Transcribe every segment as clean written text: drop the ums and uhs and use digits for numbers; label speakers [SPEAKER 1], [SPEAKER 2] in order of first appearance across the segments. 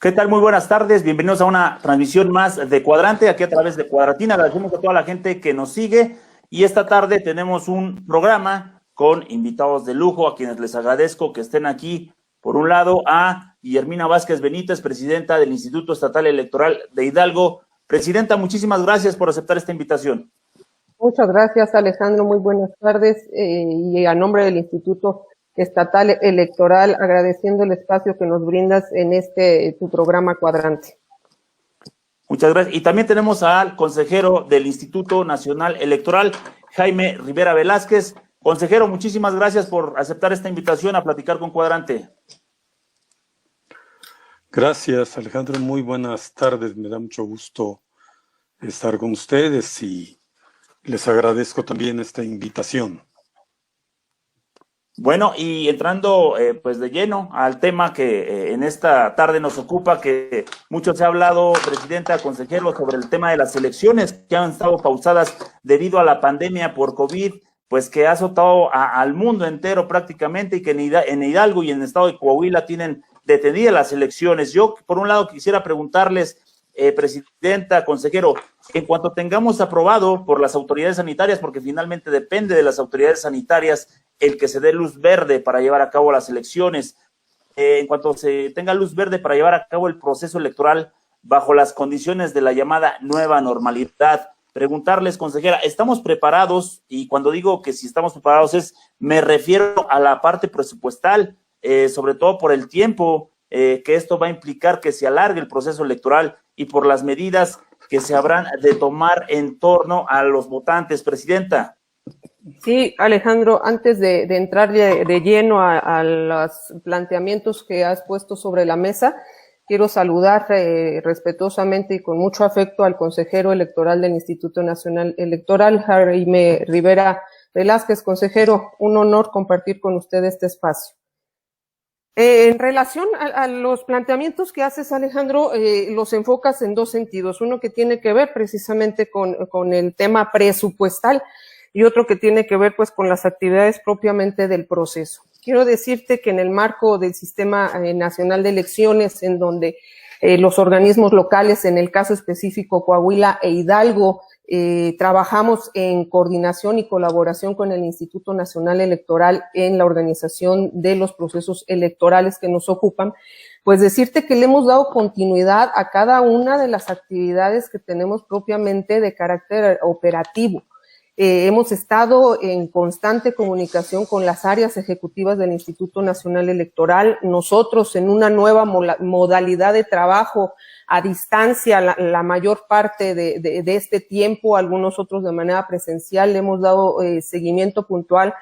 [SPEAKER 1] ¿Qué tal? Muy buenas tardes, bienvenidos a una transmisión más de Cuadrante, aquí a través de Cuadratina. Agradecemos a toda la gente que nos sigue y esta tarde tenemos un programa con invitados de lujo, a quienes les agradezco que estén aquí. Por un lado, a Guillermina Vázquez Benítez, presidenta del Instituto Estatal Electoral de Hidalgo. Presidenta, muchísimas gracias por aceptar esta invitación.
[SPEAKER 2] Muchas gracias, Alejandro, muy buenas tardes, y a nombre del Instituto Estatal Electoral, agradeciendo el espacio que nos brindas en tu programa Cuadrante.
[SPEAKER 1] Muchas gracias. Y también tenemos al consejero del Instituto Nacional Electoral, Jaime Rivera Velázquez. Consejero, muchísimas gracias por aceptar esta invitación a platicar con Cuadrante.
[SPEAKER 3] Gracias, Alejandro. Muy buenas tardes. Me da mucho gusto estar con ustedes y les agradezco también esta invitación.
[SPEAKER 1] Bueno, y entrando pues de lleno al tema que en esta tarde nos ocupa, que mucho se ha hablado, presidenta, consejero, sobre el tema de las elecciones que han estado pausadas debido a la pandemia por COVID, pues que ha azotado al mundo entero prácticamente, y que en Hidalgo y en el estado de Coahuila tienen detenidas las elecciones. Yo, por un lado, quisiera preguntarles, presidenta, consejero, en cuanto tengamos aprobado por las autoridades sanitarias, porque finalmente depende de las autoridades sanitarias el que se dé luz verde para llevar a cabo las elecciones, en cuanto se tenga luz verde para llevar a cabo el proceso electoral bajo las condiciones de la llamada nueva normalidad, preguntarles, consejera, ¿estamos preparados? Y cuando digo que si estamos preparados me refiero a la parte presupuestal, sobre todo por el tiempo que esto va a implicar que se alargue el proceso electoral y por las medidas que se habrán de tomar en torno a los votantes. Presidenta.
[SPEAKER 2] Sí, Alejandro, antes de entrar de lleno a los planteamientos que has puesto sobre la mesa, quiero saludar respetuosamente y con mucho afecto al consejero electoral del Instituto Nacional Electoral, Jaime Rivera Velázquez. Consejero, un honor compartir con usted este espacio. En relación a los planteamientos que haces, Alejandro, los enfocas en dos sentidos. Uno que tiene que ver precisamente con el tema presupuestal, y otro que tiene que ver pues con las actividades propiamente del proceso. Quiero decirte que en el marco del Sistema Nacional de Elecciones, en donde los organismos locales, en el caso específico Coahuila e Hidalgo, trabajamos en coordinación y colaboración con el Instituto Nacional Electoral en la organización de los procesos electorales que nos ocupan, pues decirte que le hemos dado continuidad a cada una de las actividades que tenemos propiamente de carácter operativo. Hemos estado en constante comunicación con las áreas ejecutivas del Instituto Nacional Electoral, nosotros en una nueva modalidad de trabajo a distancia la mayor parte de este tiempo, algunos otros de manera presencial. Le hemos dado seguimiento puntual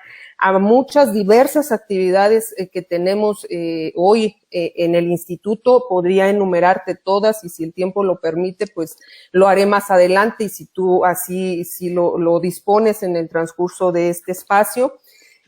[SPEAKER 2] a muchas diversas actividades que tenemos hoy en el instituto. Podría enumerarte todas y si el tiempo lo permite, pues lo haré más adelante, y si tú así si lo dispones en el transcurso de este espacio.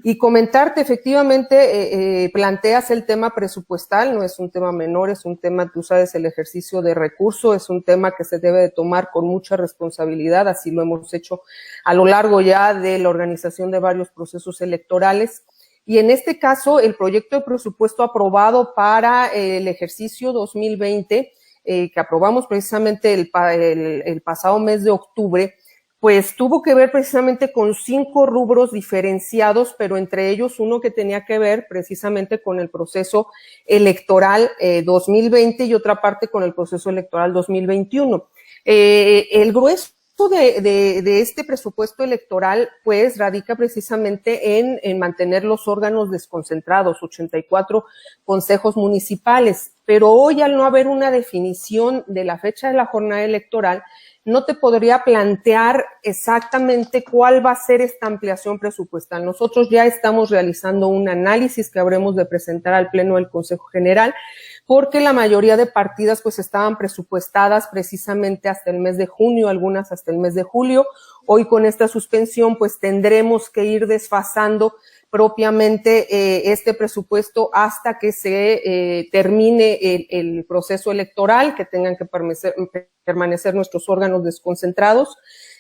[SPEAKER 2] Y comentarte, efectivamente, planteas el tema presupuestal, no es un tema menor, es un tema, tú sabes, el ejercicio de recursos, es un tema que se debe de tomar con mucha responsabilidad, así lo hemos hecho a lo largo ya de la organización de varios procesos electorales. Y en este caso, el proyecto de presupuesto aprobado para el ejercicio 2020, que aprobamos precisamente el pasado mes de octubre, pues tuvo que ver precisamente con 5 rubros diferenciados, pero entre ellos uno que tenía que ver precisamente con el proceso electoral 2020 y otra parte con el proceso electoral 2021. El grueso de este presupuesto electoral pues radica precisamente en mantener los órganos desconcentrados, 84 consejos municipales, pero hoy, al no haber una definición de la fecha de la jornada electoral, no te podría plantear exactamente cuál va a ser esta ampliación presupuestal. Nosotros ya estamos realizando un análisis que habremos de presentar al Pleno del Consejo General, porque la mayoría de partidas pues estaban presupuestadas precisamente hasta el mes de junio, algunas hasta el mes de julio. Hoy, con esta suspensión, pues tendremos que ir desfasando propiamente este presupuesto hasta que se termine el proceso electoral, que tengan que permanecer nuestros órganos desconcentrados.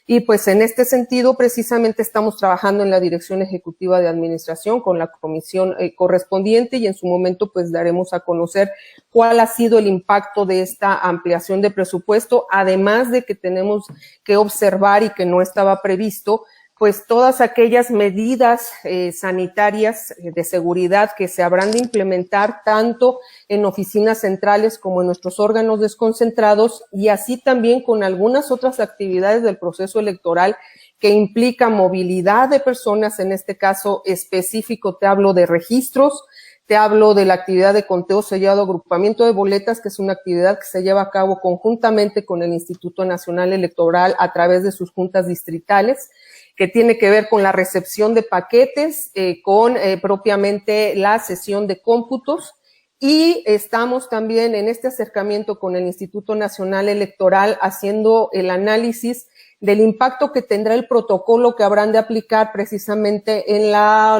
[SPEAKER 2] Y pues en este sentido, precisamente estamos trabajando en la Dirección Ejecutiva de Administración con la comisión correspondiente y en su momento pues daremos a conocer cuál ha sido el impacto de esta ampliación de presupuesto, además de que tenemos que observar y que no estaba previsto pues todas aquellas medidas sanitarias de seguridad que se habrán de implementar tanto en oficinas centrales como en nuestros órganos desconcentrados y así también con algunas otras actividades del proceso electoral que implica movilidad de personas, en este caso específico te hablo de registros, te hablo de la actividad de conteo sellado, agrupamiento de boletas, que es una actividad que se lleva a cabo conjuntamente con el Instituto Nacional Electoral a través de sus juntas distritales, que tiene que ver con la recepción de paquetes, con propiamente la sesión de cómputos, y estamos también en este acercamiento con el Instituto Nacional Electoral haciendo el análisis del impacto que tendrá el protocolo que habrán de aplicar precisamente en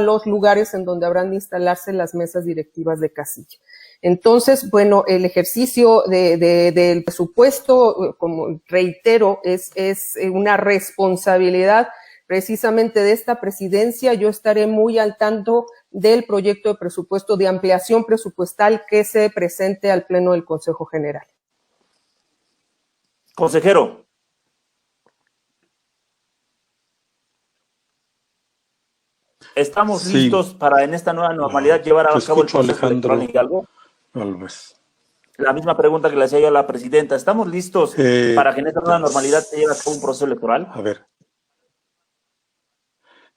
[SPEAKER 2] los lugares en donde habrán de instalarse las mesas directivas de casilla. Entonces, bueno, el ejercicio del presupuesto, como reitero, es una responsabilidad precisamente de esta presidencia. Yo estaré muy al tanto del proyecto de presupuesto de ampliación presupuestal que se presente al Pleno del Consejo General.
[SPEAKER 1] Consejero. ¿Estamos listos para en esta nueva normalidad llevar a cabo el proceso electoral en Hidalgo?
[SPEAKER 3] Alves.
[SPEAKER 1] La misma pregunta que le hacía yo a la presidenta. ¿Estamos listos para que en esta nueva normalidad se lleve a cabo un proceso electoral?
[SPEAKER 3] A ver.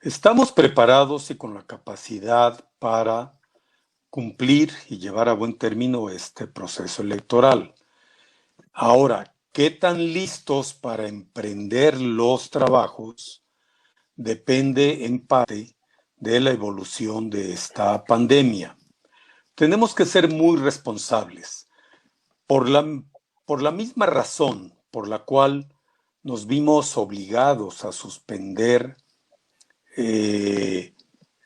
[SPEAKER 3] Estamos preparados y con la capacidad para cumplir y llevar a buen término este proceso electoral. Ahora, ¿qué tan listos para emprender los trabajos? Depende en parte de la evolución de esta pandemia. Tenemos que ser muy responsables. Por la misma razón por la cual nos vimos obligados a suspender,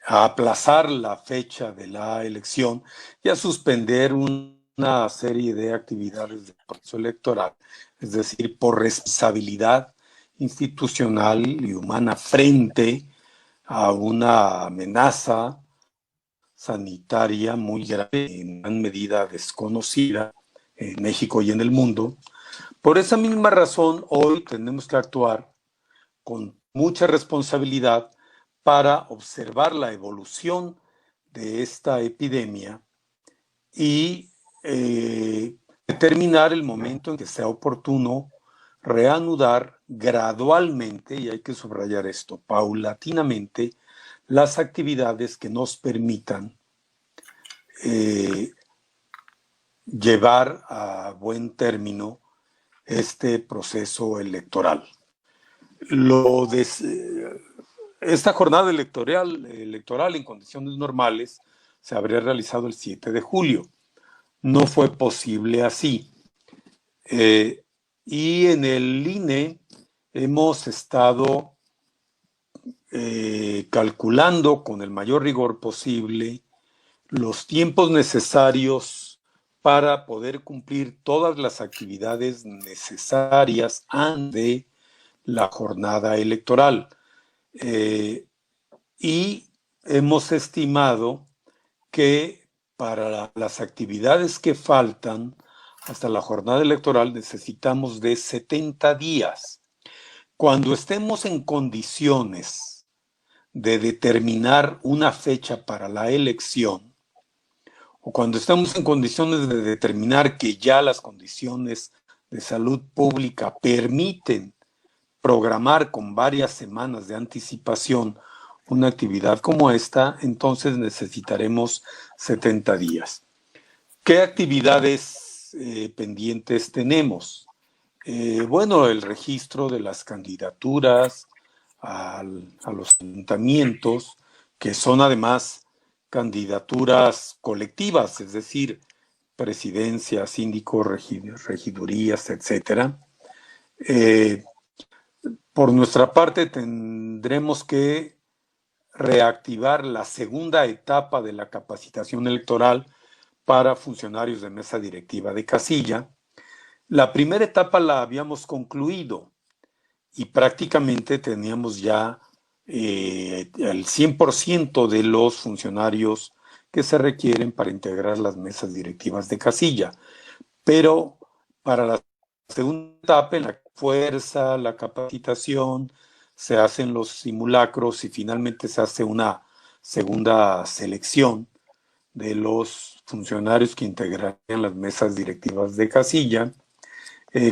[SPEAKER 3] a aplazar la fecha de la elección y a suspender una serie de actividades del proceso electoral, es decir, por responsabilidad institucional y humana frente a una amenaza sanitaria muy grave, en gran medida desconocida en México y en el mundo. Por esa misma razón, hoy tenemos que actuar con mucha responsabilidad para observar la evolución de esta epidemia y determinar el momento en que sea oportuno reanudar gradualmente, y hay que subrayar esto, paulatinamente, las actividades que nos permitan llevar a buen término este proceso electoral. Esta jornada electoral en condiciones normales se habría realizado el 7 de julio. No fue posible así. Y en el INE hemos estado calculando con el mayor rigor posible los tiempos necesarios para poder cumplir todas las actividades necesarias antes de la jornada electoral. Y hemos estimado que para las actividades que faltan hasta la jornada electoral necesitamos de 70 días. Cuando estemos en condiciones de determinar una fecha para la elección, o cuando estemos en condiciones de determinar que ya las condiciones de salud pública permiten programar con varias semanas de anticipación una actividad como esta, entonces necesitaremos 70 días. ¿Qué actividades pendientes tenemos? Bueno, el registro de las candidaturas a los ayuntamientos, que son además candidaturas colectivas, es decir, presidencia, síndicos, regidurías, etcétera. Por nuestra parte, tendremos que reactivar la segunda etapa de la capacitación electoral para funcionarios de mesa directiva de casilla. La primera etapa la habíamos concluido y prácticamente teníamos ya el 100% de los funcionarios que se requieren para integrar las mesas directivas de casilla. Pero para la segunda etapa, en la fuerza, la capacitación, se hacen los simulacros y finalmente se hace una segunda selección de los funcionarios que integrarían las mesas directivas de casilla.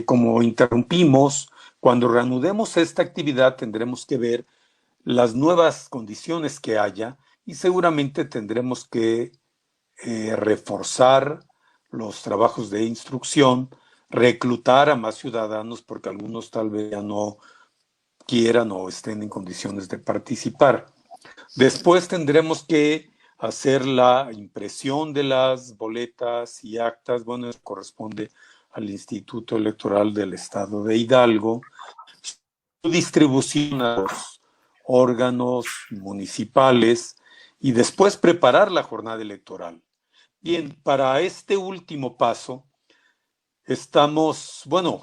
[SPEAKER 3] Como interrumpimos, cuando reanudemos esta actividad tendremos que ver las nuevas condiciones que haya y seguramente tendremos que reforzar los trabajos de instrucción, reclutar a más ciudadanos porque algunos tal vez ya no quieran o estén en condiciones de participar. Después tendremos que hacer la impresión de las boletas y actas, bueno, eso corresponde al Instituto Electoral del Estado de Hidalgo, su distribución a los órganos municipales y después preparar la jornada electoral. Bien, para este último paso,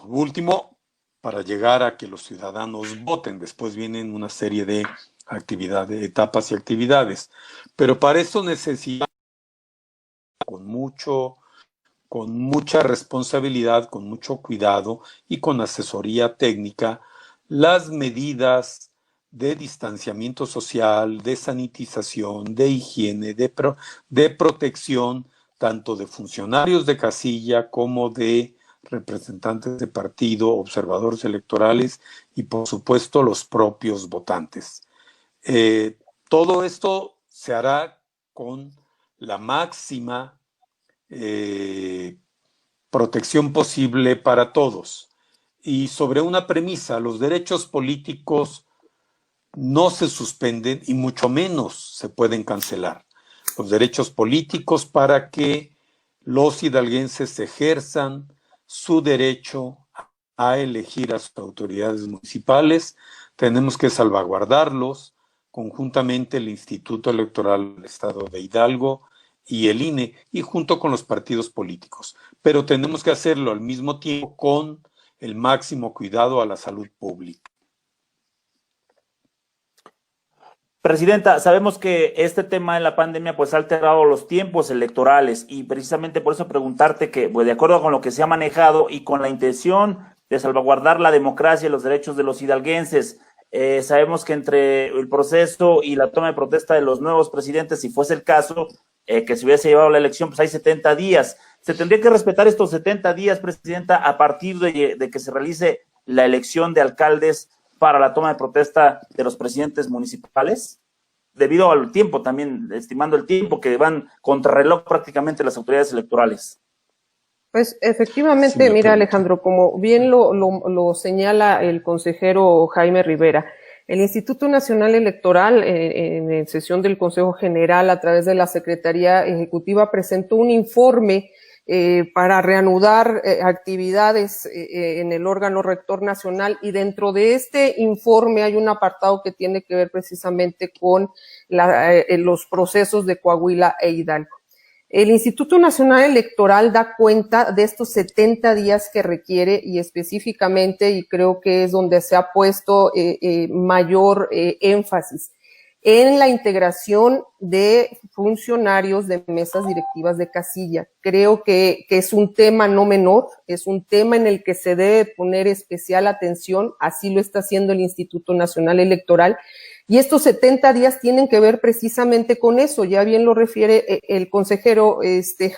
[SPEAKER 3] último para llegar a que los ciudadanos voten. Después vienen una serie de actividades, etapas y actividades. Pero para eso necesitamos con mucha responsabilidad, con mucho cuidado y con asesoría técnica, las medidas de distanciamiento social, de sanitización, de higiene, de protección, tanto de funcionarios de casilla como de representantes de partido, observadores electorales y, por supuesto, los propios votantes. Todo esto se hará con la máxima protección posible para todos. Y sobre una premisa, los derechos políticos no se suspenden y mucho menos se pueden cancelar. Los derechos políticos para que los hidalguenses ejerzan su derecho a elegir a sus autoridades municipales, tenemos que salvaguardarlos conjuntamente el Instituto Electoral del Estado de Hidalgo y el INE, y junto con los partidos políticos. Pero tenemos que hacerlo al mismo tiempo con el máximo cuidado a la salud pública.
[SPEAKER 1] Presidenta, sabemos que este tema de la pandemia pues ha alterado los tiempos electorales y precisamente por eso preguntarte que, pues, de acuerdo con lo que se ha manejado y con la intención de salvaguardar la democracia y los derechos de los hidalguenses, sabemos que entre el proceso y la toma de protesta de los nuevos presidentes, si fuese el caso, que se hubiese llevado la elección, pues hay 70 días. ¿Se tendría que respetar estos 70 días, Presidenta, a partir de que se realice la elección de alcaldes para la toma de protesta de los presidentes municipales? Debido al tiempo también, estimando el tiempo que van contrarreloj prácticamente las autoridades electorales.
[SPEAKER 2] Pues efectivamente,
[SPEAKER 3] Sí,
[SPEAKER 2] mira Alejandro, como bien lo señala el consejero Jaime Rivera, el Instituto Nacional Electoral en sesión del Consejo General a través de la Secretaría Ejecutiva presentó un informe para reanudar actividades en el órgano rector nacional, y dentro de este informe hay un apartado que tiene que ver precisamente con los procesos de Coahuila e Hidalgo. El Instituto Nacional Electoral da cuenta de estos 70 días que requiere, y específicamente, y creo que es donde se ha puesto mayor énfasis, en la integración de funcionarios de mesas directivas de casilla. Creo que es un tema no menor, es un tema en el que se debe poner especial atención, así lo está haciendo el Instituto Nacional Electoral, y estos 70 días tienen que ver precisamente con eso, ya bien lo refiere el consejero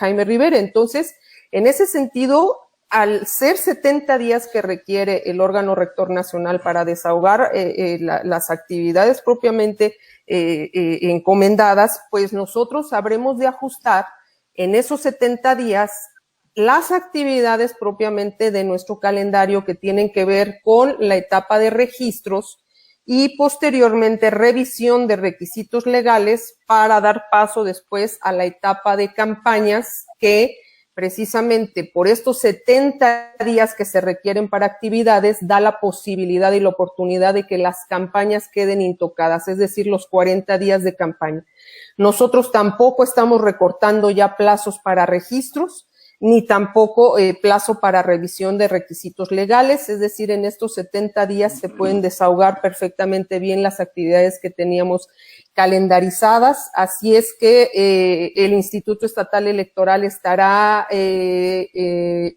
[SPEAKER 2] Jaime Rivera. Entonces, en ese sentido, al ser 70 días que requiere el órgano rector nacional para desahogar las actividades propiamente encomendadas, pues nosotros habremos de ajustar en esos 70 días las actividades propiamente de nuestro calendario que tienen que ver con la etapa de registros y posteriormente revisión de requisitos legales para dar paso después a la etapa de campañas, que precisamente por estos 70 días que se requieren para actividades da la posibilidad y la oportunidad de que las campañas queden intocadas, es decir, los 40 días de campaña. Nosotros tampoco estamos recortando ya plazos para registros. ni tampoco plazo para revisión de requisitos legales, es decir, en estos 70 días se pueden desahogar perfectamente bien las actividades que teníamos calendarizadas, así es que el Instituto Estatal Electoral estará en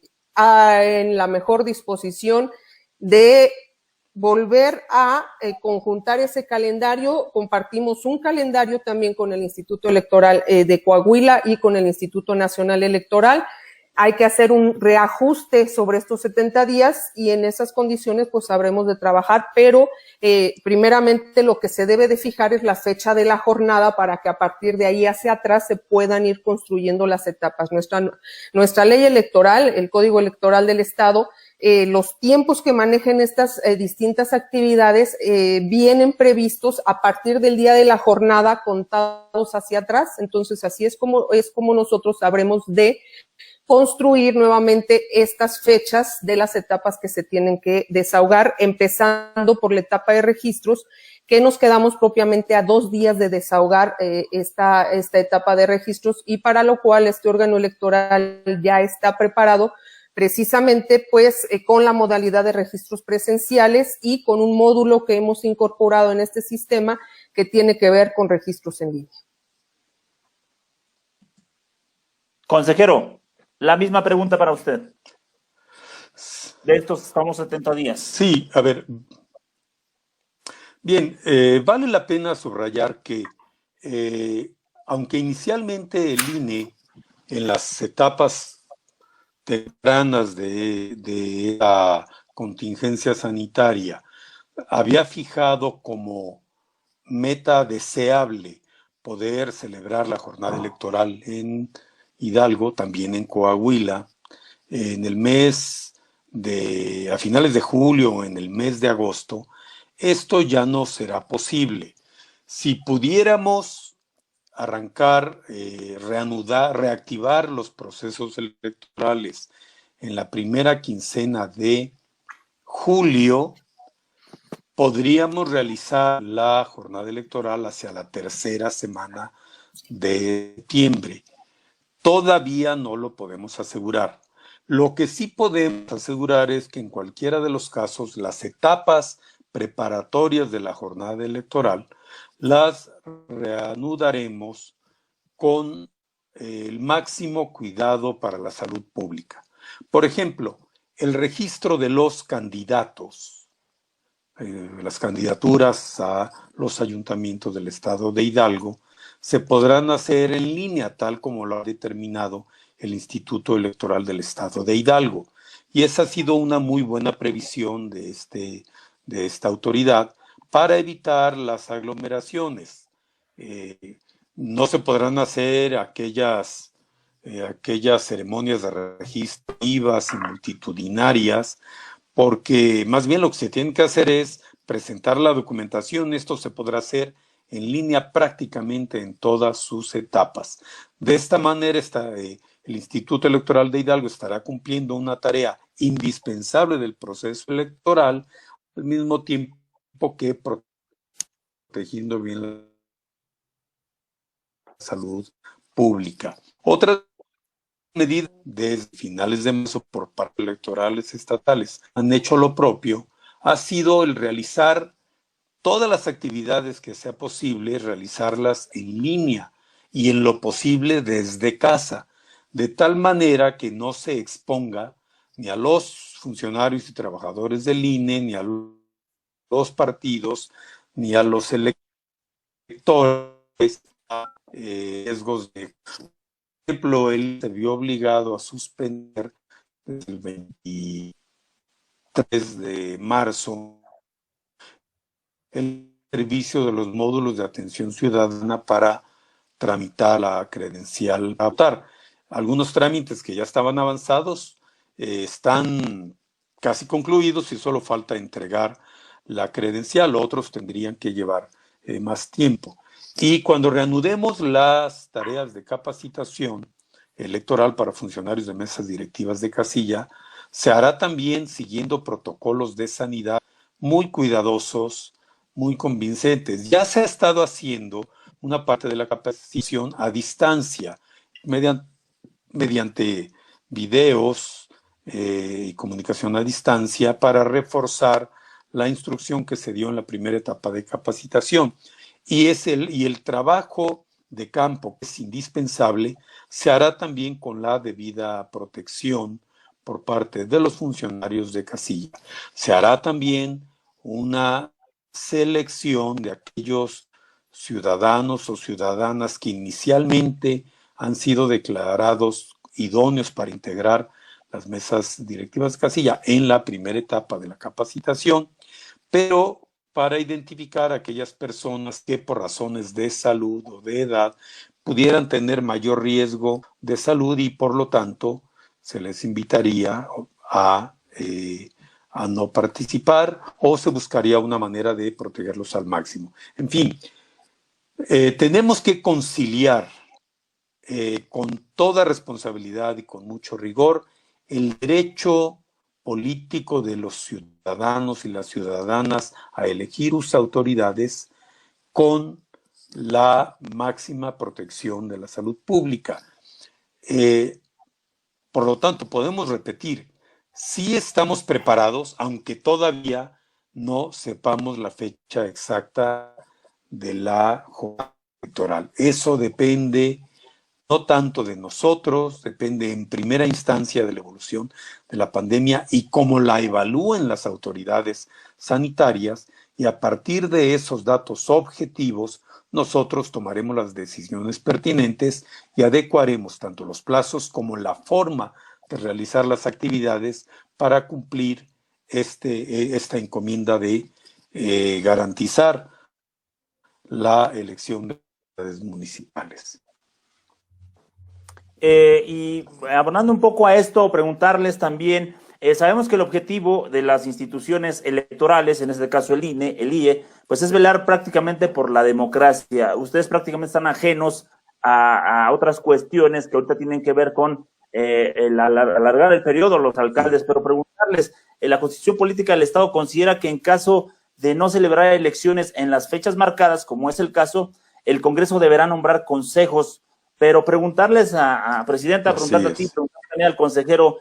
[SPEAKER 2] la mejor disposición de volver a conjuntar ese calendario. Compartimos un calendario también con el Instituto Electoral de Coahuila y con el Instituto Nacional Electoral. Hay que hacer un reajuste sobre estos 70 días y en esas condiciones pues habremos de trabajar, pero primeramente lo que se debe de fijar es la fecha de la jornada para que a partir de ahí hacia atrás se puedan ir construyendo las etapas. Nuestra ley electoral, el Código Electoral del Estado, los tiempos que manejen estas distintas actividades vienen previstos a partir del día de la jornada contados hacia atrás. Entonces así es como nosotros habremos de construir nuevamente estas fechas de las etapas que se tienen que desahogar, empezando por la etapa de registros, que nos quedamos propiamente a 2 días de desahogar esta etapa de registros, y para lo cual este órgano electoral ya está preparado precisamente pues con la modalidad de registros presenciales y con un módulo que hemos incorporado en este sistema que tiene que ver con registros en línea.
[SPEAKER 1] Consejero, la misma pregunta para usted. De estos estamos 70 días.
[SPEAKER 3] Sí, a ver. Bien, vale la pena subrayar que aunque inicialmente el INE en las etapas tempranas de la contingencia sanitaria había fijado como meta deseable poder celebrar la jornada electoral en Hidalgo, también en Coahuila, en el mes a finales de julio o en el mes de agosto, esto ya no será posible. Si pudiéramos arrancar, reactivar los procesos electorales en la primera quincena de julio, podríamos realizar la jornada electoral hacia la tercera semana de septiembre. Todavía no lo podemos asegurar. Lo que sí podemos asegurar es que en cualquiera de los casos las etapas preparatorias de la jornada electoral las reanudaremos con el máximo cuidado para la salud pública. Por ejemplo, el registro de los candidatos, las candidaturas a los ayuntamientos del estado de Hidalgo, se podrán hacer en línea, tal como lo ha determinado el Instituto Electoral del Estado de Hidalgo. Y esa ha sido una muy buena previsión de esta autoridad para evitar las aglomeraciones. No se podrán hacer aquellas ceremonias de registro masivas y multitudinarias, porque más bien lo que se tiene que hacer es presentar la documentación. Esto se podrá hacer en línea prácticamente en todas sus etapas. De esta manera el Instituto Electoral de Hidalgo estará cumpliendo una tarea indispensable del proceso electoral, al mismo tiempo que protegiendo bien la salud pública. Otras medidas desde finales de marzo por parte de electorales estatales han hecho lo propio, ha sido el realizar todas las actividades que sea posible, realizarlas en línea y en lo posible desde casa, de tal manera que no se exponga ni a los funcionarios y trabajadores del INE, ni a los partidos, ni a los electores a riesgos de... Por ejemplo, él se vio obligado a suspender desde el 23 de marzo el servicio de los módulos de atención ciudadana para tramitar la credencial a votar. Algunos trámites que ya estaban avanzados están casi concluidos y solo falta entregar la credencial. Otros tendrían que llevar más tiempo. Y cuando reanudemos las tareas de capacitación electoral para funcionarios de mesas directivas de casilla, se hará también siguiendo protocolos de sanidad muy cuidadosos, muy convincentes. Ya se ha estado haciendo una parte de la capacitación a distancia mediante videos y comunicación a distancia para reforzar la instrucción que se dio en la primera etapa de capacitación. Y el trabajo de campo, que es indispensable, se hará también con la debida protección por parte de los funcionarios de casilla. Se hará también una selección de aquellos ciudadanos o ciudadanas que inicialmente han sido declarados idóneos para integrar las mesas directivas de casilla en la primera etapa de la capacitación, pero para identificar a aquellas personas que por razones de salud o de edad pudieran tener mayor riesgo de salud y por lo tanto se les invitaría a no participar o se buscaría una manera de protegerlos al máximo. En fin, tenemos que conciliar con toda responsabilidad y con mucho rigor el derecho político de los ciudadanos y las ciudadanas a elegir sus autoridades con la máxima protección de la salud pública. Por lo tanto, podemos repetir, sí estamos preparados, aunque todavía no sepamos la fecha exacta de la jornada electoral. Eso depende no tanto de nosotros, depende en primera instancia de la evolución de la pandemia y cómo la evalúen las autoridades sanitarias, y a partir de esos datos objetivos nosotros tomaremos las decisiones pertinentes y adecuaremos tanto los plazos como la forma de realizar las actividades para cumplir esta encomienda de garantizar la elección de autoridades municipales.
[SPEAKER 1] Y abonando un poco a esto, preguntarles también, sabemos que el objetivo de las instituciones electorales, en este caso el INE, el IE, pues es velar prácticamente por la democracia. Ustedes prácticamente están ajenos a otras cuestiones que ahorita tienen que ver con alargar el periodo, los alcaldes, pero preguntarles, la Constitución Política del Estado considera que en caso de no celebrar elecciones en las fechas marcadas, como es el caso, el Congreso deberá nombrar consejos. Pero preguntarles a Presidenta, preguntarle a ti, preguntarle al consejero,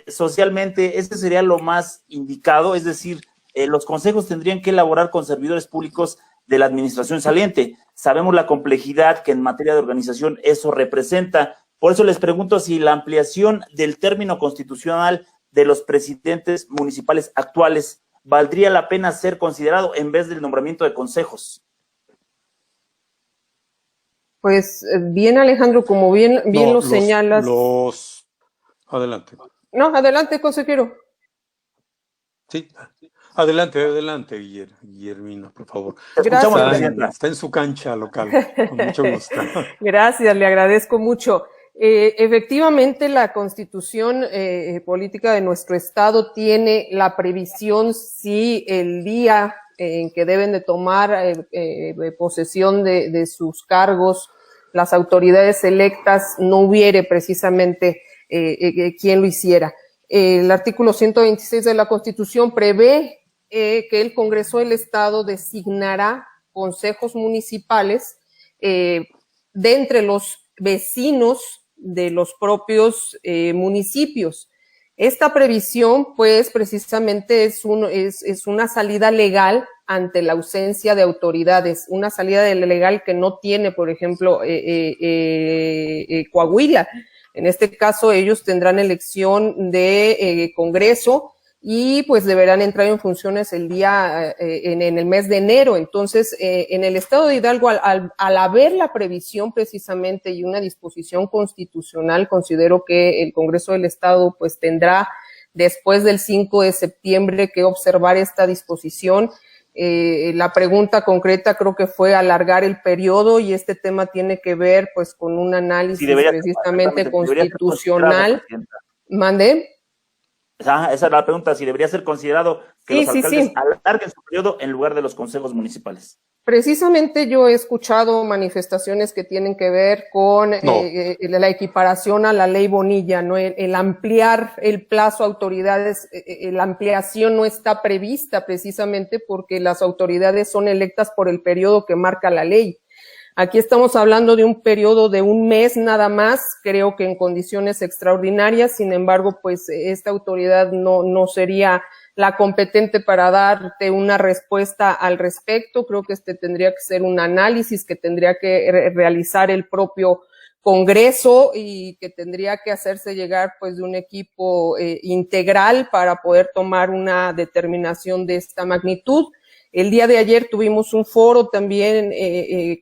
[SPEAKER 1] socialmente, ¿este sería lo más indicado? Es decir, los consejos tendrían que elaborar con servidores públicos de la administración saliente. Sabemos la complejidad que en materia de organización eso representa. Por eso les pregunto si la ampliación del término constitucional de los presidentes municipales actuales valdría la pena ser considerado en vez del nombramiento de consejos.
[SPEAKER 2] Pues bien, Alejandro, como bien lo señalas.
[SPEAKER 3] Adelante.
[SPEAKER 2] No, adelante, consejero.
[SPEAKER 3] Sí, adelante, Guillermina, por favor.
[SPEAKER 2] Gracias.
[SPEAKER 3] Está en su cancha local, con mucho gusto.
[SPEAKER 2] Gracias, le agradezco mucho. Efectivamente, la Constitución política de nuestro Estado tiene la previsión si el día en que deben de tomar posesión de sus cargos las autoridades electas no hubiere precisamente quien lo hiciera. El artículo 126 de la Constitución prevé que el Congreso del Estado designará consejos municipales de entre los vecinos de los propios municipios. Esta previsión, pues, precisamente es una salida legal ante la ausencia de autoridades, una salida legal que no tiene, por ejemplo, Coahuila. En este caso, ellos tendrán elección de Congreso y pues deberán entrar en funciones el día, en el mes de enero. Entonces, en el estado de Hidalgo, al haber la previsión precisamente y una disposición constitucional, considero que el Congreso del Estado pues tendrá después del 5 de septiembre que observar esta disposición. La pregunta concreta creo que fue alargar el periodo y este tema tiene que ver pues con un análisis precisamente constitucional. ¿Mande?
[SPEAKER 1] Esa es la pregunta, si debería ser considerado que los alcaldes alarguen su periodo en lugar de los consejos municipales.
[SPEAKER 2] Precisamente yo he escuchado manifestaciones que tienen que ver con la equiparación a la ley Bonilla, ¿no? El ampliar el plazo a autoridades, la ampliación no está prevista precisamente porque las autoridades son electas por el periodo que marca la ley. Aquí estamos hablando de un periodo de un mes nada más, creo que en condiciones extraordinarias. Sin embargo, pues esta autoridad no sería la competente para darte una respuesta al respecto. Creo que tendría que ser un análisis que tendría que realizar el propio Congreso y que tendría que hacerse llegar pues de un equipo integral para poder tomar una determinación de esta magnitud. El día de ayer tuvimos un foro también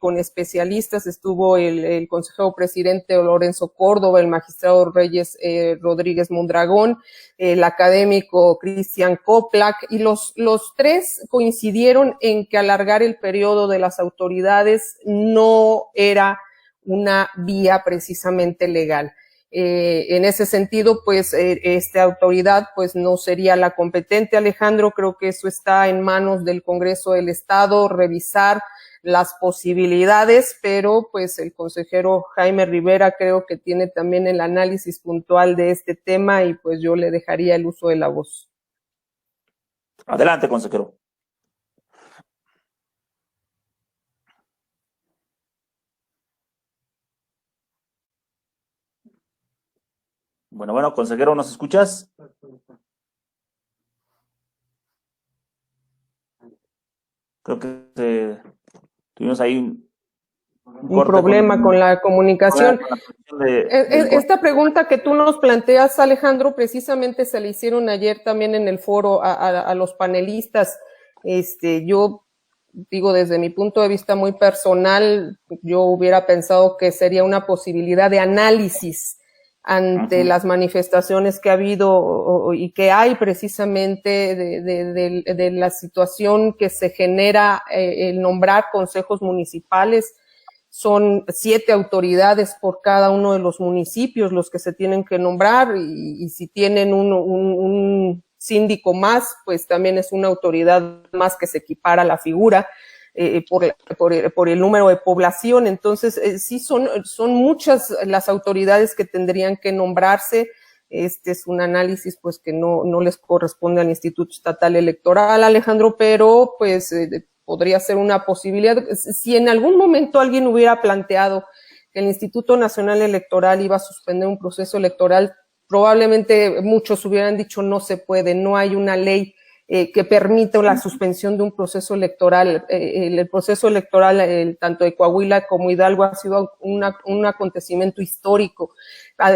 [SPEAKER 2] con especialistas, estuvo el consejero presidente Lorenzo Córdoba, el magistrado Reyes Rodríguez Mondragón, el académico Cristian Koplak, y los tres coincidieron en que alargar el periodo de las autoridades no era una vía precisamente legal. En ese sentido, pues, esta autoridad, pues, no sería la competente, Alejandro. Creo que eso está en manos del Congreso del Estado, revisar las posibilidades, pero, pues, el consejero Jaime Rivera creo que tiene también el análisis puntual de este tema y, pues, yo le dejaría el uso de la voz.
[SPEAKER 1] Adelante, consejero. Bueno, consejero, ¿nos escuchas? Creo que tuvimos ahí
[SPEAKER 2] un problema con la comunicación. Esta pregunta que tú nos planteas, Alejandro, precisamente se le hicieron ayer también en el foro a los panelistas. Yo digo, desde mi punto de vista muy personal, yo hubiera pensado que sería una posibilidad de análisis ante las manifestaciones que ha habido y que hay precisamente de la situación que se genera el nombrar consejos municipales. Son 7 autoridades por cada uno de los municipios los que se tienen que nombrar y si tienen un síndico más, pues también es una autoridad más que se equipara a la figura. Por el número de población. Entonces, sí son muchas las autoridades que tendrían que nombrarse. Este es un análisis pues que no les corresponde al Instituto Estatal Electoral, Alejandro, pero pues podría ser una posibilidad. Si en algún momento alguien hubiera planteado que el Instituto Nacional Electoral iba a suspender un proceso electoral, probablemente muchos hubieran dicho no se puede, no hay una ley que permita la suspensión de un proceso electoral. El proceso electoral, tanto de Coahuila como Hidalgo, ha sido un acontecimiento histórico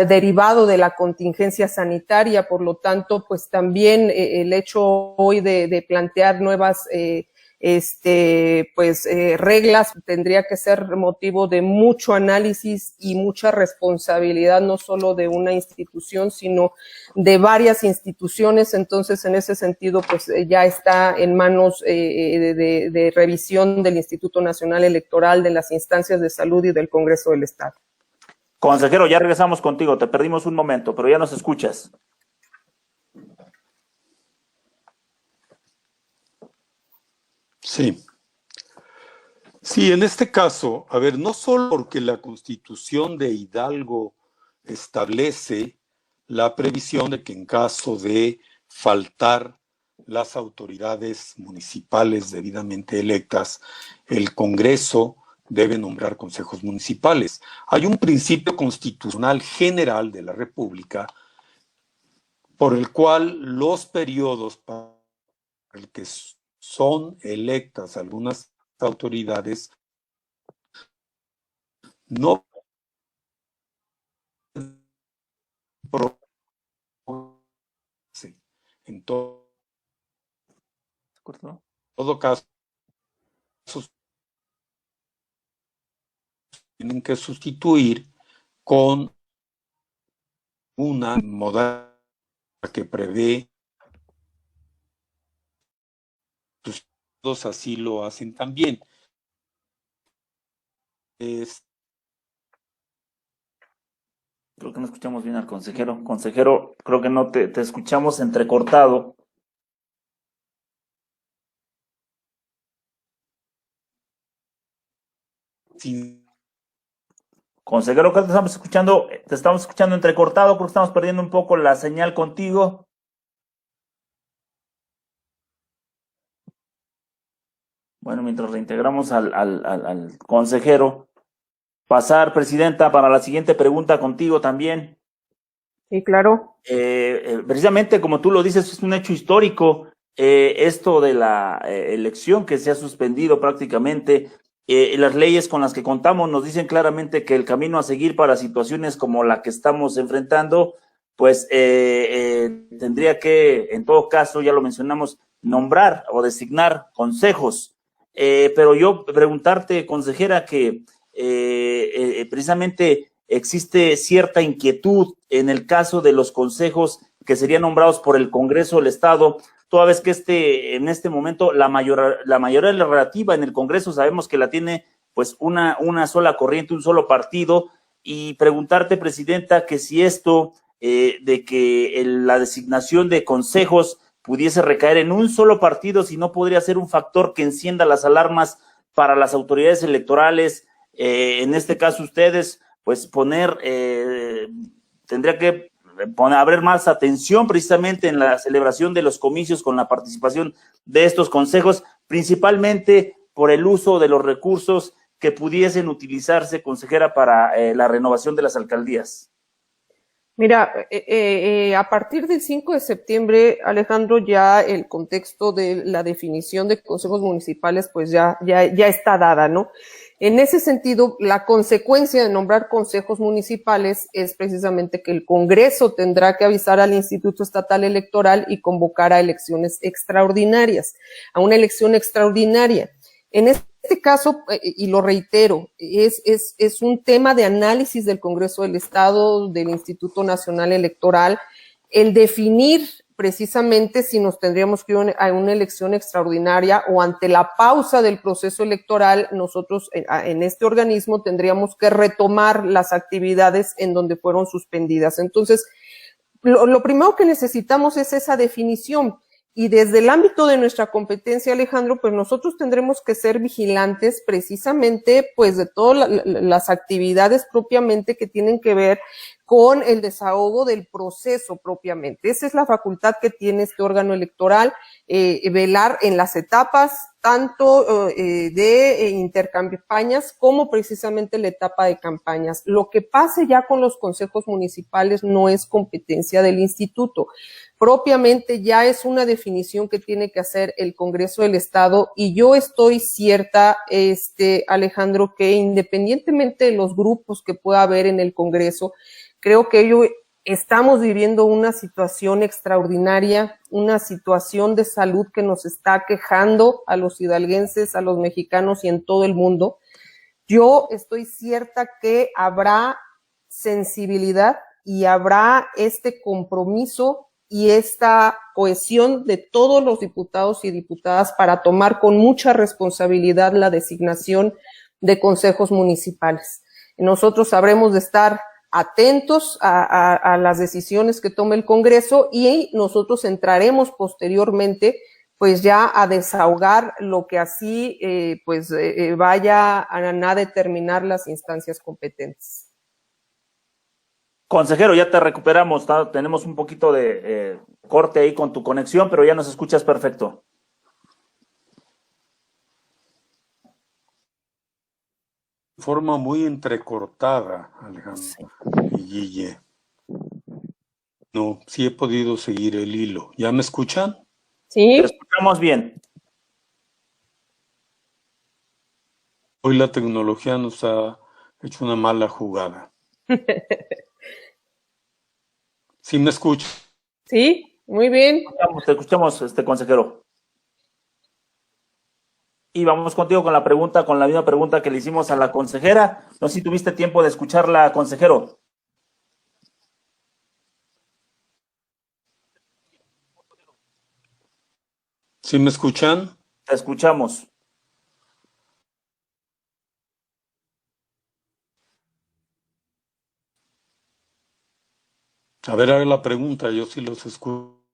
[SPEAKER 2] derivado de la contingencia sanitaria. Por lo tanto, pues también el hecho hoy de plantear nuevas reglas tendría que ser motivo de mucho análisis y mucha responsabilidad, no solo de una institución, sino de varias instituciones. Entonces, en ese sentido, pues ya está en manos de revisión del Instituto Nacional Electoral, de las instancias de salud y del Congreso del Estado.
[SPEAKER 1] Consejero, ya regresamos contigo, te perdimos un momento, pero ya nos escuchas.
[SPEAKER 3] Sí. Sí, en este caso, a ver, no solo porque la Constitución de Hidalgo establece la previsión de que en caso de faltar las autoridades municipales debidamente electas, el Congreso debe nombrar consejos municipales. Hay un principio constitucional general de la República por el cual los periodos para el que son electas algunas autoridades no en todo caso tienen que sustituir con una modalidad que prevé, pues todos así lo hacen también.
[SPEAKER 1] Creo que no escuchamos bien al consejero. Consejero, creo que no te escuchamos entrecortado.
[SPEAKER 3] Sí.
[SPEAKER 1] Consejero, creo que te estamos escuchando entrecortado, creo que estamos perdiendo un poco la señal contigo. Bueno, mientras reintegramos al consejero, pasar, presidenta, para la siguiente pregunta contigo también.
[SPEAKER 2] Sí, claro.
[SPEAKER 1] Precisamente como tú lo dices, es un hecho histórico esto de la elección que se ha suspendido prácticamente. Las leyes con las que contamos nos dicen claramente que el camino a seguir para situaciones como la que estamos enfrentando, pues tendría que, en todo caso, ya lo mencionamos, nombrar o designar consejos. Pero yo preguntarte, consejera, que precisamente existe cierta inquietud en el caso de los consejos que serían nombrados por el Congreso del Estado, toda vez que en este momento la mayoría relativa en el Congreso sabemos que la tiene pues una sola corriente, un solo partido, y preguntarte, presidenta, que si esto de que la designación de consejos pudiese recaer en un solo partido, si no podría ser un factor que encienda las alarmas para las autoridades electorales, en este caso ustedes, pues tendría que haber más atención precisamente en la celebración de los comicios con la participación de estos consejos, principalmente por el uso de los recursos que pudiesen utilizarse, consejera, para la renovación de las alcaldías.
[SPEAKER 2] Mira, a partir del 5 de septiembre, Alejandro, ya el contexto de la definición de consejos municipales pues ya está dada, ¿no? En ese sentido, la consecuencia de nombrar consejos municipales es precisamente que el Congreso tendrá que avisar al Instituto Estatal Electoral y convocar a elecciones extraordinarias, a una elección extraordinaria. En este caso, y lo reitero, es un tema de análisis del Congreso del Estado, del Instituto Nacional Electoral, el definir precisamente si nos tendríamos que ir a una elección extraordinaria o ante la pausa del proceso electoral, nosotros en este organismo tendríamos que retomar las actividades en donde fueron suspendidas. Entonces, lo primero que necesitamos es esa definición. Y desde el ámbito de nuestra competencia, Alejandro, pues nosotros tendremos que ser vigilantes precisamente pues de todas las actividades propiamente que tienen que ver con el desahogo del proceso propiamente. Esa es la facultad que tiene este órgano electoral, velar en las etapas tanto de intercampañas como precisamente la etapa de campañas. Lo que pase ya con los consejos municipales no es competencia del instituto. Propiamente ya es una definición que tiene que hacer el Congreso del Estado y yo estoy cierta, Alejandro, que independientemente de los grupos que pueda haber en el Congreso, creo que estamos viviendo una situación extraordinaria, una situación de salud que nos está quejando a los hidalguenses, a los mexicanos y en todo el mundo. Yo estoy cierta que habrá sensibilidad y habrá este compromiso y esta cohesión de todos los diputados y diputadas para tomar con mucha responsabilidad la designación de consejos municipales. Nosotros habremos de estar atentos a las decisiones que tome el Congreso y nosotros entraremos posteriormente pues ya a desahogar lo que así vaya a determinar las instancias competentes.
[SPEAKER 1] Consejero, ya te recuperamos, tenemos un poquito de corte ahí con tu conexión, pero ya nos escuchas perfecto.
[SPEAKER 3] De forma muy entrecortada, Alejandro y Guille. No, sí he podido seguir el hilo. ¿Ya me escuchan?
[SPEAKER 2] Sí.
[SPEAKER 1] Te escuchamos bien.
[SPEAKER 3] Hoy la tecnología nos ha hecho una mala jugada. ¿Sí me escuchan?
[SPEAKER 2] Sí, muy bien.
[SPEAKER 1] Te escuchamos, consejero. Y vamos contigo con la misma pregunta que le hicimos a la consejera. No sé si tuviste tiempo de escucharla, consejero.
[SPEAKER 3] ¿Sí me escuchan?
[SPEAKER 1] Te escuchamos.
[SPEAKER 3] A ver, haga la pregunta, yo sí los escucho.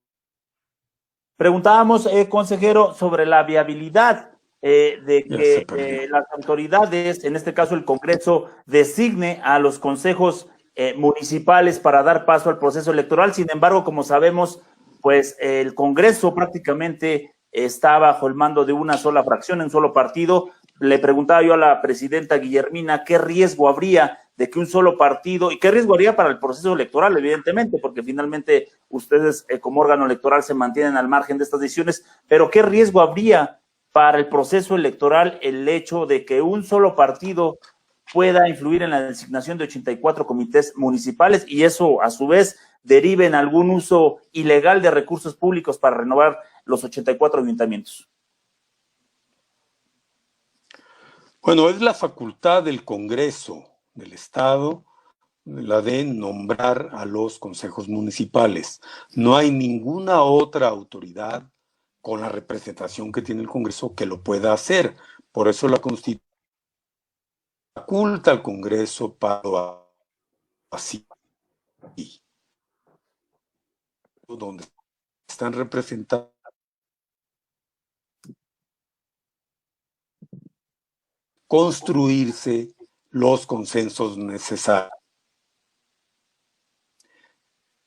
[SPEAKER 1] Preguntábamos, consejero, sobre la viabilidad de que las autoridades, en este caso el Congreso, designe a los consejos municipales para dar paso al proceso electoral. Sin embargo, como sabemos, pues el Congreso prácticamente está bajo el mando de una sola fracción, un solo partido. Le preguntaba yo a la presidenta Guillermina qué riesgo habría de que un solo partido, y qué riesgo habría para el proceso electoral, evidentemente, porque finalmente ustedes como órgano electoral se mantienen al margen de estas decisiones, pero qué riesgo habría para el proceso electoral el hecho de que un solo partido pueda influir en la designación de 84 comités municipales y eso a su vez derive en algún uso ilegal de recursos públicos para renovar los 84 ayuntamientos.
[SPEAKER 3] Bueno, es la facultad del Congreso del Estado la de nombrar a los consejos municipales. No hay ninguna otra autoridad con la representación que tiene el Congreso que lo pueda hacer. Por eso la Constitución faculta al Congreso para así, donde están representados construirse los consensos necesarios.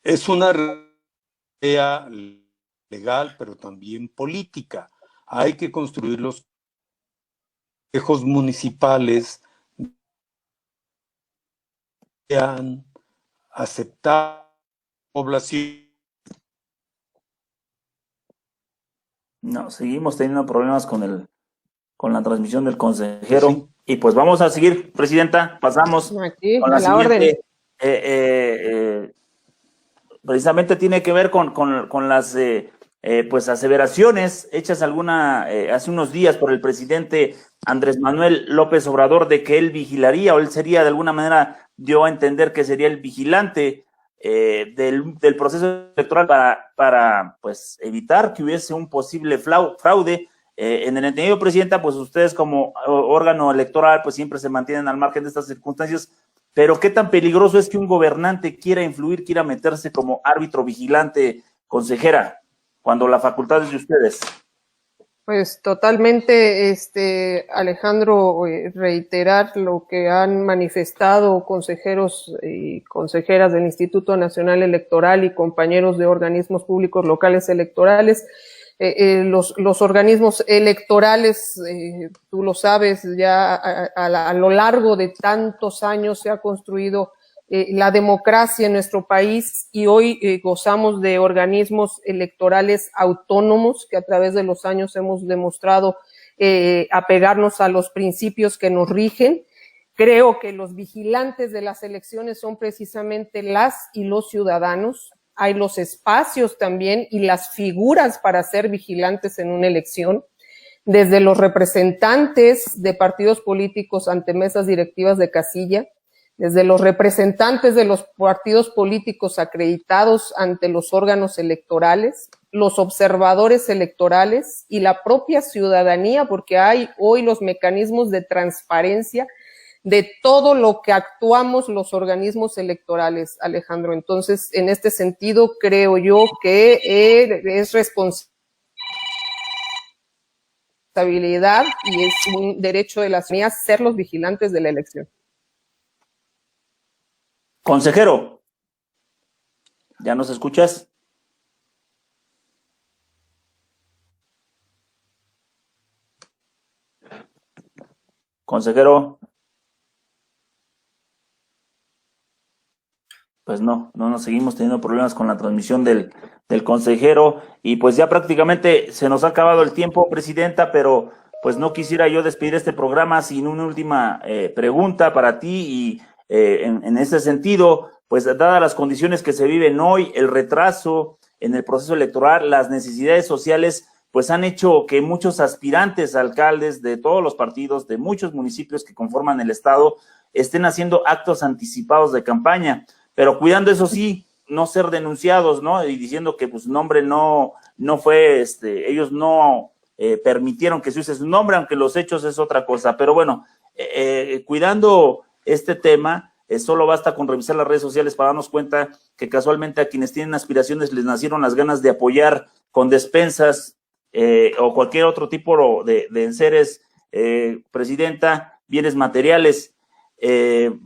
[SPEAKER 3] Es una tarea legal, pero también política. Hay que construir los consejos municipales que han aceptado la población.
[SPEAKER 1] No, seguimos teniendo problemas con la transmisión del consejero. Sí. Y pues vamos a seguir, presidenta. Pasamos
[SPEAKER 2] aquí,
[SPEAKER 1] con la siguiente. Precisamente tiene que ver con las pues aseveraciones hechas hace unos días por el presidente Andrés Manuel López Obrador de que él vigilaría, o él sería de alguna manera, dio a entender que sería el vigilante del proceso electoral para pues evitar que hubiese un posible fraude. En el entendido, presidenta, pues ustedes como órgano electoral pues siempre se mantienen al margen de estas circunstancias, pero ¿qué tan peligroso es que un gobernante quiera influir, quiera meterse como árbitro vigilante, consejera, cuando la facultad es de ustedes?
[SPEAKER 2] Pues totalmente, Alejandro, reiterar lo que han manifestado consejeros y consejeras del Instituto Nacional Electoral y compañeros de organismos públicos locales electorales. Los organismos electorales, tú lo sabes, ya a lo largo de tantos años se ha construido la democracia en nuestro país y hoy gozamos de organismos electorales autónomos que a través de los años hemos demostrado apegarnos a los principios que nos rigen. Creo que los vigilantes de las elecciones son precisamente las y los ciudadanos. Hay los espacios también y las figuras para ser vigilantes en una elección, desde los representantes de partidos políticos ante mesas directivas de casilla, desde los representantes de los partidos políticos acreditados ante los órganos electorales, los observadores electorales y la propia ciudadanía, porque hay hoy los mecanismos de transparencia de todo lo que actuamos los organismos electorales, Alejandro. Entonces, en este sentido, creo yo que es responsabilidad y es un derecho de la ciudadanía ser los vigilantes de la elección.
[SPEAKER 1] Consejero, ¿ya nos escuchas? Consejero. Pues no nos seguimos teniendo problemas con la transmisión del consejero y pues ya prácticamente se nos ha acabado el tiempo, presidenta, pero pues no quisiera yo despedir este programa sin una última pregunta para ti y en ese sentido, pues dadas las condiciones que se viven hoy, el retraso en el proceso electoral, las necesidades sociales, pues han hecho que muchos aspirantes a alcaldes de todos los partidos, de muchos municipios que conforman el estado, estén haciendo actos anticipados de campaña, pero cuidando, eso sí, no ser denunciados, ¿no? Y diciendo que pues su nombre no fue, ellos no permitieron que se use su nombre, aunque los hechos es otra cosa. Pero bueno, cuidando este tema, solo basta con revisar las redes sociales para darnos cuenta que casualmente a quienes tienen aspiraciones les nacieron las ganas de apoyar con despensas o cualquier otro tipo de enseres, presidenta, bienes materiales.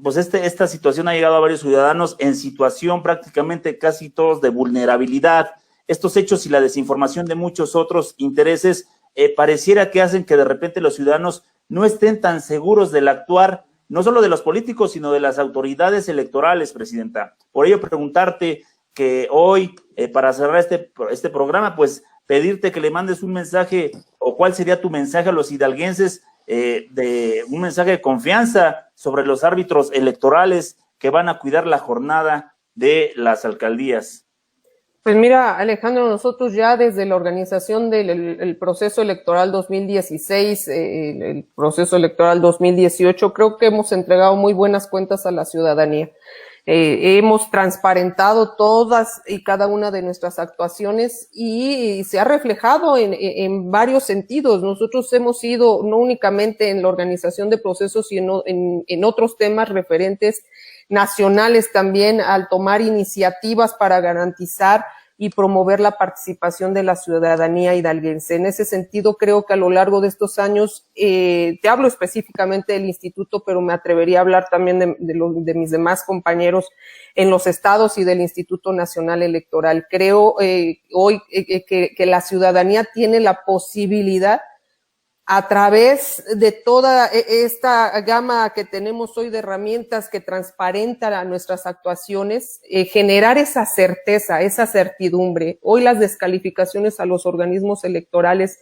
[SPEAKER 1] Pues esta situación ha llegado a varios ciudadanos en situación prácticamente casi todos de vulnerabilidad, estos hechos y la desinformación de muchos otros intereses pareciera que hacen que de repente los ciudadanos no estén tan seguros del actuar, no solo de los políticos, sino de las autoridades electorales, Presidenta. Por ello, preguntarte que hoy, para cerrar este programa, pues pedirte que le mandes un mensaje, o cuál sería tu mensaje a los hidalguenses, de un mensaje de confianza sobre los árbitros electorales que van a cuidar la jornada de las alcaldías.
[SPEAKER 2] Pues mira, Alejandro, nosotros ya desde la organización del proceso electoral 2016, el proceso electoral 2018, creo que hemos entregado muy buenas cuentas a la ciudadanía. Hemos transparentado todas y cada una de nuestras actuaciones y se ha reflejado en varios sentidos. Nosotros hemos ido no únicamente en la organización de procesos, sino en otros temas referentes nacionales también, al tomar iniciativas para garantizar y promover la participación de la ciudadanía hidalguense. En ese sentido, creo que a lo largo de estos años, te hablo específicamente del instituto, pero me atrevería a hablar también de mis demás compañeros en los estados y del Instituto Nacional Electoral. Creo hoy que la ciudadanía tiene la posibilidad, a través de toda esta gama que tenemos hoy de herramientas que transparentan nuestras actuaciones, generar esa certeza, esa certidumbre. Hoy las descalificaciones a los organismos electorales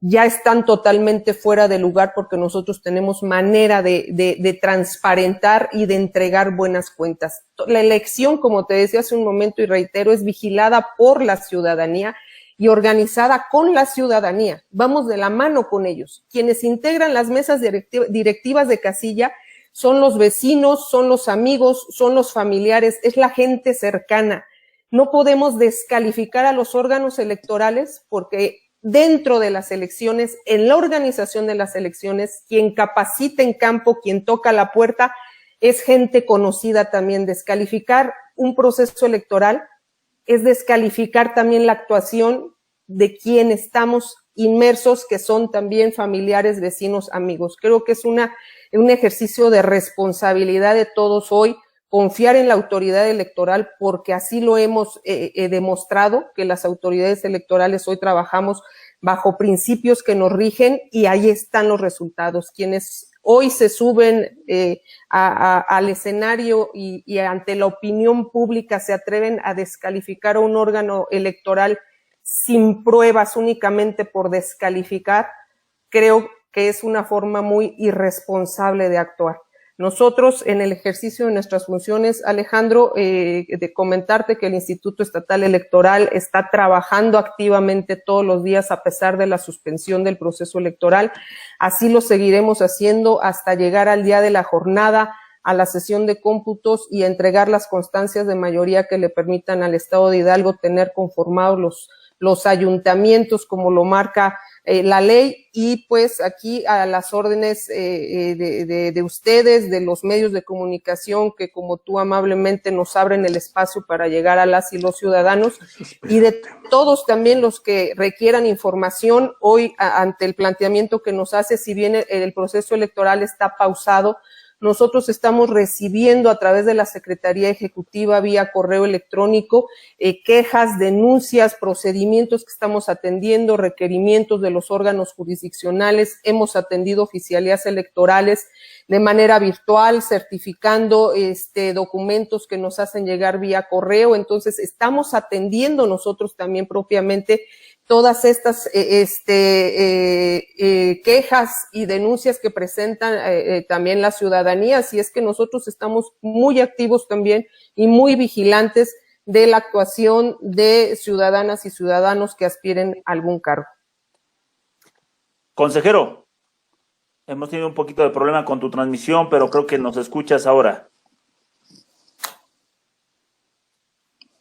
[SPEAKER 2] ya están totalmente fuera de lugar, porque nosotros tenemos manera de transparentar y de entregar buenas cuentas. La elección, como te decía hace un momento y reitero, es vigilada por la ciudadanía y organizada con la ciudadanía. Vamos de la mano con ellos. Quienes integran las mesas directivas de casilla son los vecinos, son los amigos, son los familiares, es la gente cercana. No podemos descalificar a los órganos electorales, porque dentro de las elecciones, en la organización de las elecciones, quien capacita en campo, quien toca la puerta, es gente conocida también. Descalificar un proceso electoral es descalificar también la actuación de quien estamos inmersos, que son también familiares, vecinos, amigos. Creo que es un ejercicio de responsabilidad de todos hoy, confiar en la autoridad electoral, porque así lo hemos demostrado, que las autoridades electorales hoy trabajamos bajo principios que nos rigen, y ahí están los resultados. Quienes hoy se suben al escenario y ante la opinión pública se atreven a descalificar a un órgano electoral sin pruebas, únicamente por descalificar, creo que es una forma muy irresponsable de actuar. Nosotros, en el ejercicio de nuestras funciones, Alejandro, de comentarte que el Instituto Estatal Electoral está trabajando activamente todos los días a pesar de la suspensión del proceso electoral. Así lo seguiremos haciendo hasta llegar al día de la jornada, a la sesión de cómputos y a entregar las constancias de mayoría que le permitan al Estado de Hidalgo tener conformados los ayuntamientos como lo marca la ley, y pues aquí a las órdenes de ustedes, de los medios de comunicación que como tú amablemente nos abren el espacio para llegar a las y los ciudadanos, y de todos también los que requieran información hoy ante el planteamiento que nos hace. Si bien el proceso electoral está pausado, nosotros estamos recibiendo a través de la Secretaría Ejecutiva vía correo electrónico quejas, denuncias, procedimientos que estamos atendiendo, requerimientos de los órganos jurisdiccionales. Hemos atendido oficialías electorales de manera virtual, certificando documentos que nos hacen llegar vía correo. Entonces, estamos atendiendo nosotros también propiamente todas estas quejas y denuncias que presentan también la ciudadanía. Así es que nosotros estamos muy activos también y muy vigilantes de la actuación de ciudadanas y ciudadanos que aspiren a algún cargo.
[SPEAKER 1] Consejero, hemos tenido un poquito de problema con tu transmisión, pero creo que nos escuchas ahora.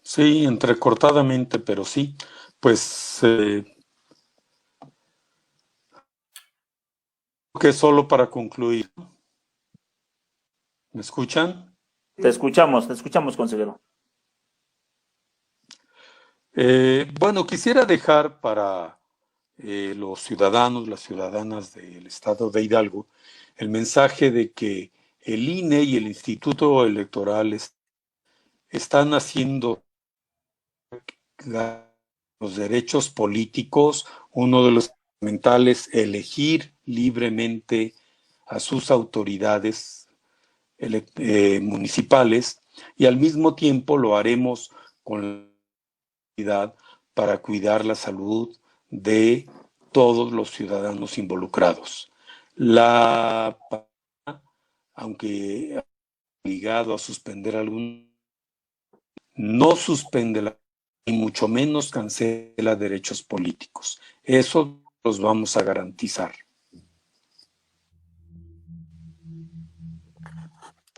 [SPEAKER 3] Sí, entrecortadamente, pero sí. Pues que solo para concluir. ¿Me escuchan?
[SPEAKER 1] Te escuchamos, consejero.
[SPEAKER 3] Bueno, quisiera dejar para los ciudadanos, las ciudadanas del estado de Hidalgo, el mensaje de que el INE y el Instituto Electoral están haciendo los derechos políticos, uno de los fundamentales, elegir libremente a sus autoridades municipales, y al mismo tiempo lo haremos con la para cuidar la salud de todos los ciudadanos involucrados. Aunque obligado a suspender no suspende y mucho menos cancela derechos políticos. Eso los vamos a garantizar.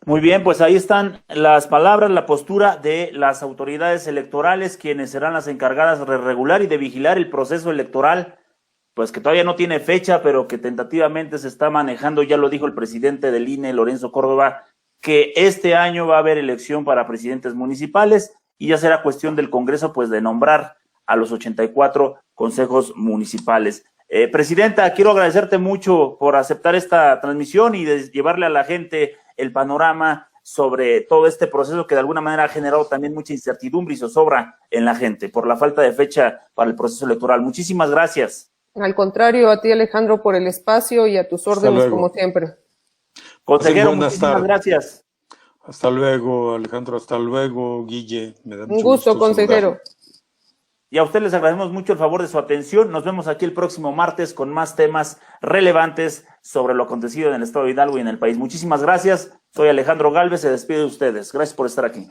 [SPEAKER 1] Muy bien, pues ahí están las palabras, la postura de las autoridades electorales, quienes serán las encargadas de regular y de vigilar el proceso electoral, pues que todavía no tiene fecha, pero que tentativamente se está manejando, ya lo dijo el presidente del INE, Lorenzo Córdoba, que este año va a haber elección para presidentes municipales y ya será cuestión del Congreso, pues, de nombrar a los 84 consejos municipales. Presidenta, quiero agradecerte mucho por aceptar esta transmisión y de llevarle a la gente el panorama sobre todo este proceso que de alguna manera ha generado también mucha incertidumbre y zozobra en la gente por la falta de fecha para el proceso electoral. Muchísimas gracias.
[SPEAKER 2] Al contrario, a ti, Alejandro, por el espacio y a tus órdenes como siempre.
[SPEAKER 1] Consejero, muchísimas gracias.
[SPEAKER 3] Hasta luego, Alejandro, hasta luego, Guille. Me da
[SPEAKER 2] un gusto, consejero.
[SPEAKER 1] Y a ustedes les agradecemos mucho el favor de su atención. Nos vemos aquí el próximo martes con más temas relevantes sobre lo acontecido en el estado de Hidalgo y en el país. Muchísimas gracias. Soy Alejandro Gálvez, se despide de ustedes. Gracias por estar aquí.